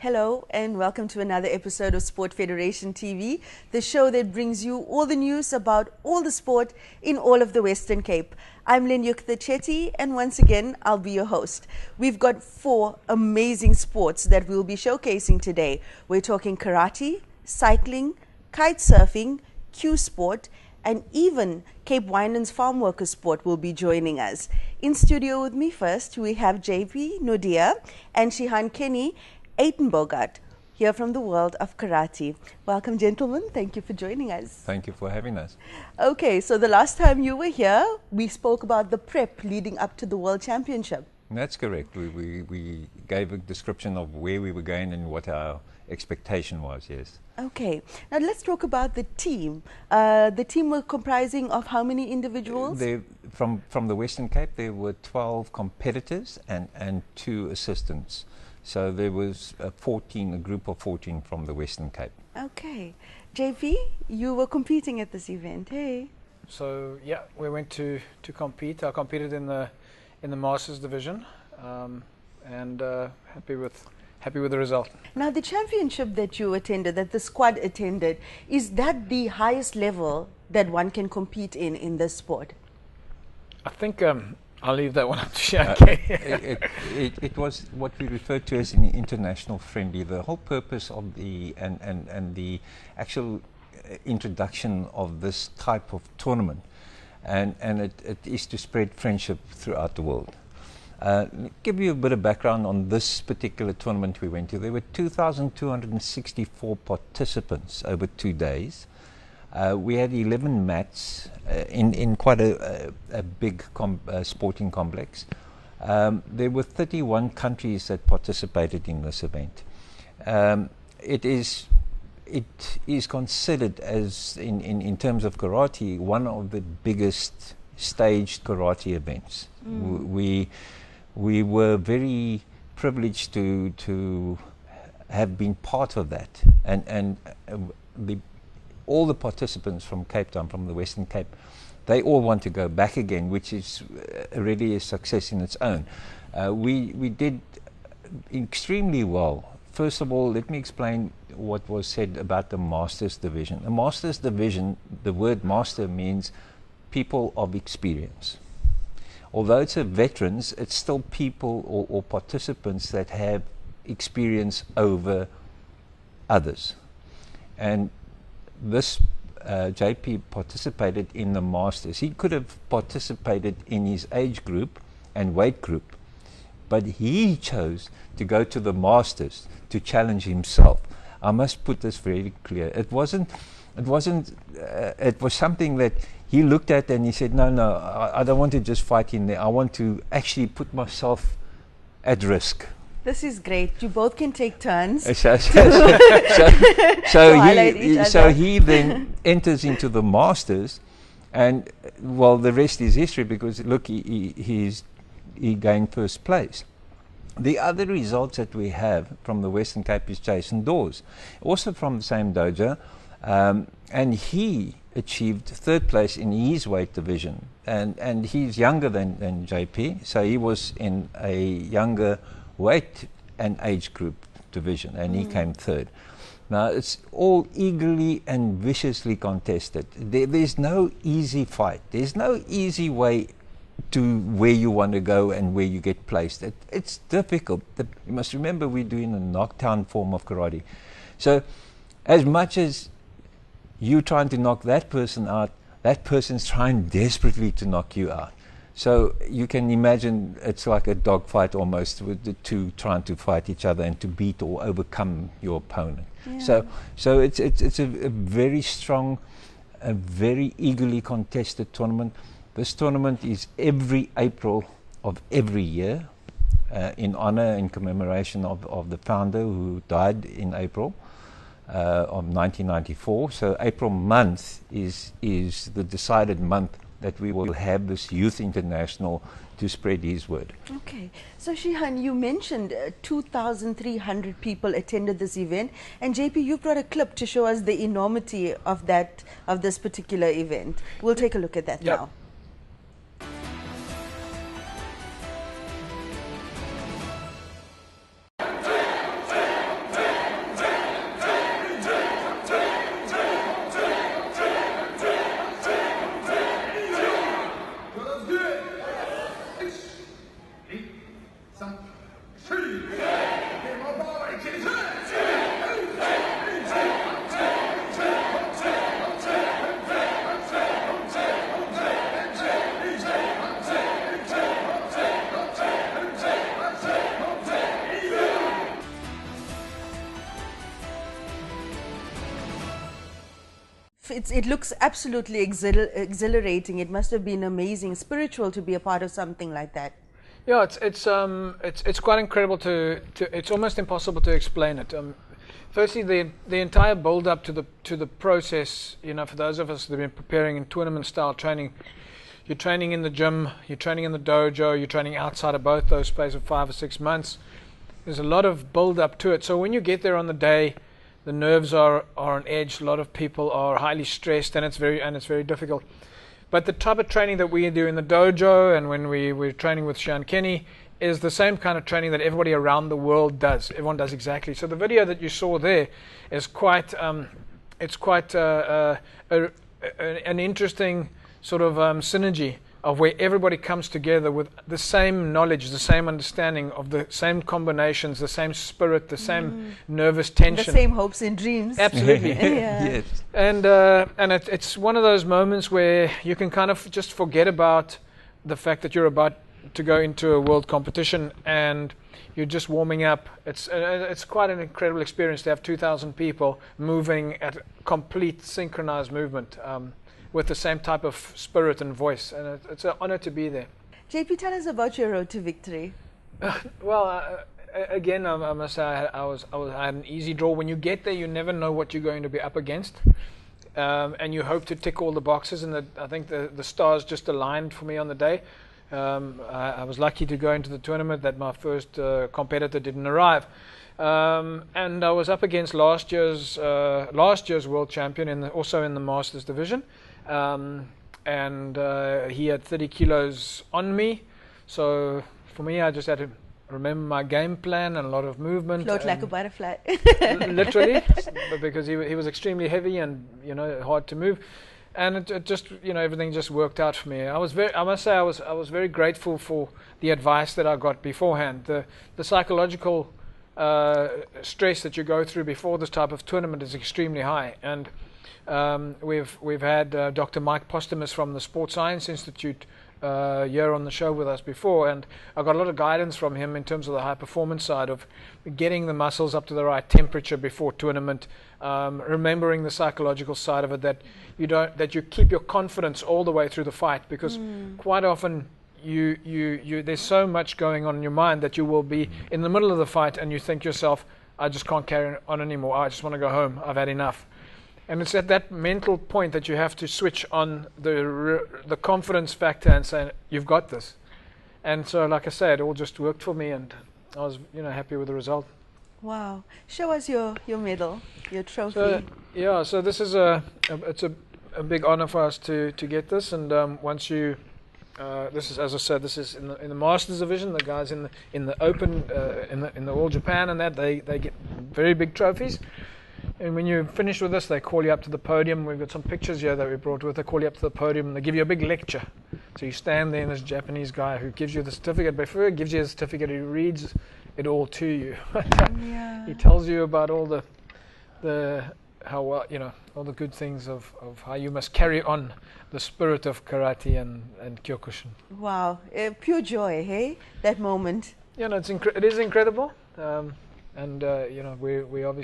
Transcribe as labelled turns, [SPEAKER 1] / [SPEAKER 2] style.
[SPEAKER 1] Hello and welcome to another episode of Sport Federation TV, the show that brings you all the news about all the sport in all of the Western Cape. I'm Uytenbogaardt Chetty, and once again, I'll be your host. We've got 4 amazing sports that we'll be showcasing today. We're talking karate, cycling, kite surfing, cue sport, and even Cape Wineland's farm worker sport will be joining us. In studio with me first, we have JP Naude and Shihan Kenny Uytenbogaardt, here from the world of karate. Welcome, gentlemen. Thank you for joining us.
[SPEAKER 2] Thank you for having us.
[SPEAKER 1] Okay, so the last time you were here, we spoke about the prep leading up to the World Championship.
[SPEAKER 2] That's correct. We gave a description of where we were going and what our expectation was, yes.
[SPEAKER 1] Okay, now let's talk about the team. The team was comprising of how many individuals?
[SPEAKER 2] From the Western Cape, there were 12 competitors and 2 assistants. So there was a group of 14 from the Western Cape.
[SPEAKER 1] Okay. JP, you were competing at this event, hey?
[SPEAKER 3] So yeah, we went to compete. I competed in the Masters division, and happy with the result.
[SPEAKER 1] Now the championship that you attended, that the squad attended, is that the highest level that one can compete in this sport?
[SPEAKER 3] I think I'll leave that one up to Shihan.
[SPEAKER 2] It was what we refer to as an international friendly. The whole purpose of the actual introduction of this type of tournament, and it is to spread friendship throughout the world. Give you a bit of background on this particular tournament we went to. There were 2,264 participants over 2 days. We had 11 mats in quite a big sporting complex. There were 31 countries that participated in this event. It is considered as, in terms of karate, one of the biggest staged karate events. We were very privileged to have been part of that, and all the participants from Cape Town, from the Western Cape, they all want to go back again, which is really a success in its own. We did extremely well. First of all, let me explain what was said about the Masters division. The Masters division, the word master means people of experience. Although it's a veterans, it's still people or participants that have experience over others. And this JP participated in the Masters. He could have participated in his age group and weight group, but he chose to go to the Masters to challenge himself. I must put this very clear. It was something that he looked at and he said, no, I don't want to just fight in there. I want to actually put myself at risk.
[SPEAKER 1] This is great. You both can take turns.
[SPEAKER 2] So he then enters into the Masters, and well, the rest is history, because look, he gained first place. The other results that we have from the Western Cape is Jason Dawes, also from the same dojo, and he achieved 3rd place in his weight division, and he's younger than JP, so he was in a younger weight and age group division, and he came 3rd. Now it's all eagerly and viciously contested. There's no easy fight. There's no easy way to where you want to go and where you get placed. It's difficult. You must remember, we're doing a knockdown form of karate. So as much as you trying to knock that person out, that person's trying desperately to knock you out. So you can imagine it's like a dogfight almost, with the two trying to fight each other and to beat or overcome your opponent. Yeah. So it's a very strong, a very eagerly contested tournament. This tournament is every April of every year, in honor and commemoration of the founder who died in April of 1994. So April month is the decided month that we will have this Youth International to spread his word.
[SPEAKER 1] Okay, so Shihan, you mentioned 2,300 people attended this event, and JP, you brought a clip to show us the enormity of this particular event. We'll take a look at that now. it looks absolutely exhilarating. It must have been amazing, spiritual to be a part of something like that.
[SPEAKER 3] Yeah, it's quite incredible to it's almost impossible to explain it. Firstly, the entire build up to the process, you know, for those of us that have been preparing in tournament style training, you're training in the gym, you're training in the dojo, you're training outside of both those space of 5 or 6 months. There's a lot of build up to it. So when you get there on the day, the nerves are on edge. A lot of people are highly stressed, and it's very difficult. But the type of training that we do in the dojo and when we're training with Shihan is the same kind of training that everybody around the world does. Everyone does exactly. So the video that you saw there is quite an interesting sort of synergy of where everybody comes together with the same knowledge, the same understanding of the same combinations, the same spirit, the same nervous tension.
[SPEAKER 1] The same hopes and dreams.
[SPEAKER 3] Absolutely.
[SPEAKER 1] Yeah.
[SPEAKER 2] Yes.
[SPEAKER 3] And it's one of those moments where you can kind of just forget about the fact that you're about to go into a world competition and you're just warming up. It's quite an incredible experience to have 2,000 people moving at complete synchronized movement. With the same type of spirit and voice, and it's an honor to be there.
[SPEAKER 1] JP, tell us about your road to victory.
[SPEAKER 3] Well, again, I must say I had an easy draw. When you get there, you never know what you're going to be up against, and you hope to tick all the boxes. And I think the stars just aligned for me on the day. I was lucky to go into the tournament that my first competitor didn't arrive. And I was up against last year's world champion also in the Masters division. And he had 30 kilos on me, so for me I just had to remember my game plan and a lot of movement.
[SPEAKER 1] Float like a butterfly.
[SPEAKER 3] Literally, because he was extremely heavy and, you know, hard to move, and it just, you know, everything just worked out for me. I must say I was very grateful for the advice that I got beforehand. The psychological stress that you go through before this type of tournament is extremely high, and we've had Dr. Mike Postumus from the Sports Science Institute here on the show with us before, and I got a lot of guidance from him in terms of the high performance side of getting the muscles up to the right temperature before tournament, remembering the psychological side of it, that you keep your confidence all the way through the fight, because quite often there's so much going on in your mind that you will be in the middle of the fight and you think to yourself, I just can't carry on anymore, I just want to go home, I've had enough. And it's at that mental point that you have to switch on the confidence factor and say, you've got this. And so, like I said, it all just worked for me, and I was, you know, happy with the result.
[SPEAKER 1] Wow. Show us your medal, your trophy.
[SPEAKER 3] So, yeah, so this is it's a big honor for us to get this, and once you this is, as I said, this is in the Masters division. The guys in the Open, in the All Japan and that, they get very big trophies. And when you finish with this, they call you up to the podium. We've got some pictures here that we brought with. They call you up to the podium and they give you a big lecture. So you stand there, and this Japanese guy who gives you the certificate, before he gives you the certificate, he reads it all to you.
[SPEAKER 1] Yeah.
[SPEAKER 3] He tells you about all how well, you know, all the good things of how you must carry on the spirit of karate and kyokushin.
[SPEAKER 1] Wow, pure joy, hey? That moment.
[SPEAKER 3] You know, it is incredible, and you know, we obviously.